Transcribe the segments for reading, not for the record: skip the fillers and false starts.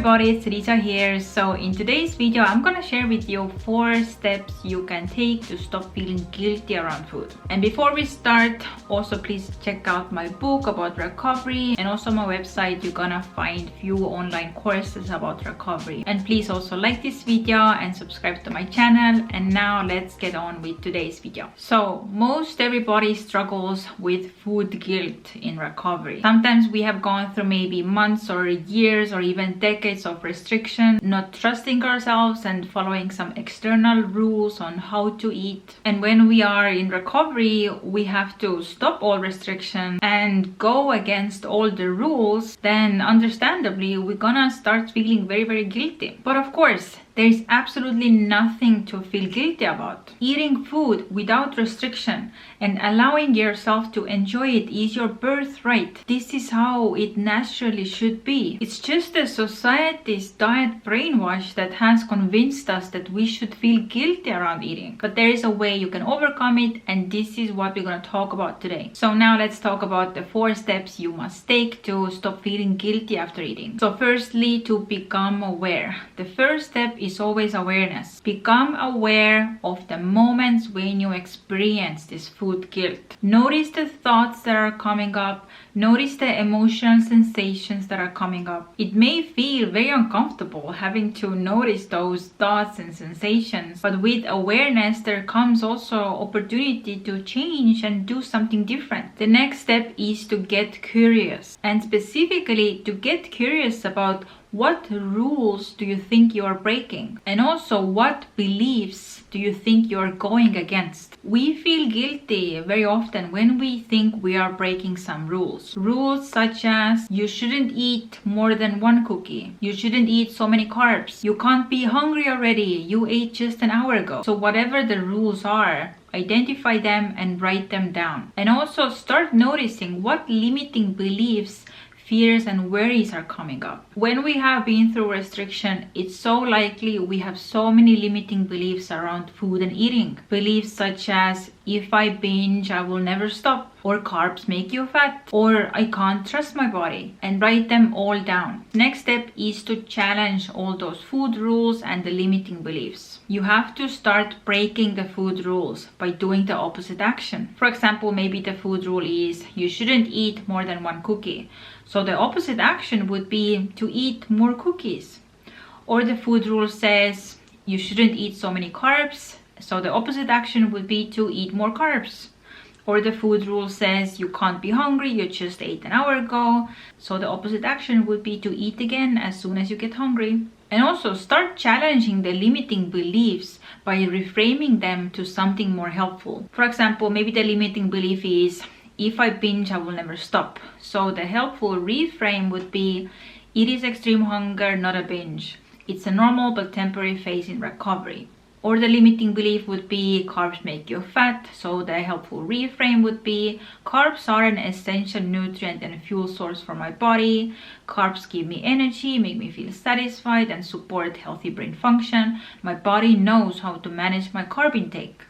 everybody, it's Rita here. So in today's video, I'm gonna share with you 4 steps you can take to stop feeling guilty around food. And before we start, also please check out my book about recovery and also my website. You're gonna find few online courses about recovery. And please also like this video and subscribe to my channel. And now let's get on with today's video. So most everybody struggles with food guilt in recovery. Sometimes we have gone through maybe months or years or even decades of restriction, not trusting ourselves and following some external rules on how to eat. And when we are in recovery, we have to stop all restriction and go against all the rules. Then understandably, we're gonna start feeling very guilty. But of course, there is absolutely nothing to feel guilty about. Eating food without restriction and allowing yourself to enjoy it is your birthright. This is how it naturally should be. It's just the society's diet brainwash that has convinced us that we should feel guilty around eating. But there is a way you can overcome it, and this is what we're going to talk about today. So now let's talk about the 4 steps you must take to stop feeling guilty after eating. So firstly, to become aware. The first step is always awareness. Become aware of the moments when you experience this food guilt. Notice the thoughts that are coming up. Notice the emotional sensations that are coming up. It may feel very uncomfortable having to notice those thoughts and sensations, but with awareness there comes also opportunity to change and do something different. The next step is to get curious, and specifically to get curious about what rules do you think you are breaking, and also what beliefs do you think you are going against. We feel guilty very often when we think we are breaking some rules. Rules such as you shouldn't eat more than 1 cookie, you shouldn't eat so many carbs, you can't be hungry already, you ate just an hour ago. So whatever the rules are, identify them and write them down. And also start noticing what limiting beliefs, fears and worries are coming up. When we have been through restriction, it's so likely we have so many limiting beliefs around food and eating. Beliefs such as, if I binge, I will never stop, or carbs make you fat, or I can't trust my body, and write them all down. Next step is to challenge all those food rules and the limiting beliefs. You have to start breaking the food rules by doing the opposite action. For example, maybe the food rule is you shouldn't eat more than 1 cookie. So the opposite action would be to eat more cookies. Or the food rule says you shouldn't eat so many carbs. So the opposite action would be to eat more carbs. Or the food rule says you can't be hungry, you just ate an hour ago. So the opposite action would be to eat again as soon as you get hungry. And also start challenging the limiting beliefs by reframing them to something more helpful. For example, maybe the limiting belief is, if I binge, I will never stop. So the helpful reframe would be, it is extreme hunger, not a binge. It's a normal but temporary phase in recovery. Or the limiting belief would be, carbs make you fat. So the helpful reframe would be, carbs are an essential nutrient and fuel source for my body. Carbs give me energy, make me feel satisfied and support healthy brain function. My body knows how to manage my carb intake.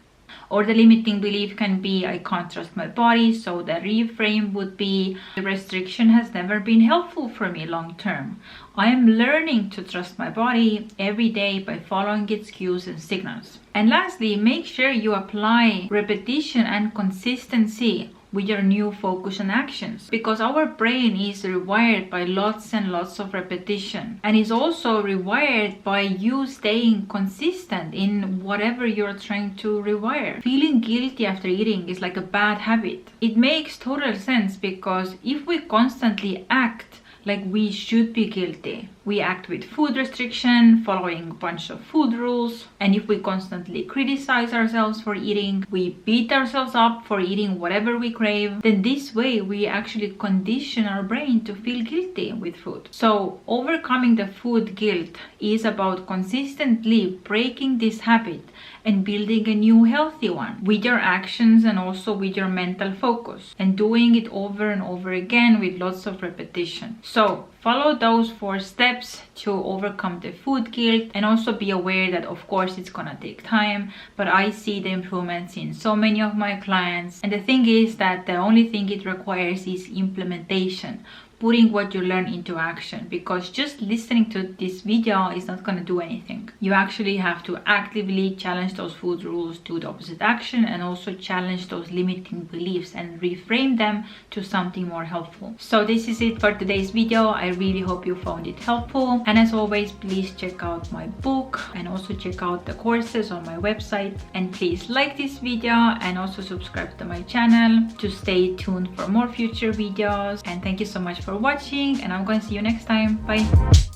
Or the limiting belief can be, I can't trust my body. So the reframe would be, the restriction has never been helpful for me long term. I am learning to trust my body every day by following its cues and signals. And lastly, make sure you apply repetition and consistency with your new focus and actions, because our brain is rewired by lots and lots of repetition, and is also rewired by you staying consistent in whatever you're trying to rewire. Feeling guilty after eating is like a bad habit. It makes total sense, because if we constantly act like we should be guilty, we act with food restriction, following a bunch of food rules. And if we constantly criticize ourselves for eating, we beat ourselves up for eating whatever we crave, then this way we actually condition our brain to feel guilty with food. So overcoming the food guilt is about consistently breaking this habit and building a new healthy one with your actions and also with your mental focus, and doing it over and over again with lots of repetition. So follow those 4 steps to overcome the food guilt, and also be aware that of course it's gonna take time, but I see the improvements in so many of my clients. And the thing is that the only thing it requires is implementation. putting what you learn into action, because just listening to this video is not going to do anything. You actually have to actively challenge those food rules, do the opposite action, and also challenge those limiting beliefs and reframe them to something more helpful. So this is it for today's video. I really hope you found it helpful, and as always, please check out my book and also check out the courses on my website, and please like this video and also subscribe to my channel to stay tuned for more future videos. And thank you so much for watching, and I'm going to see you next time. Bye.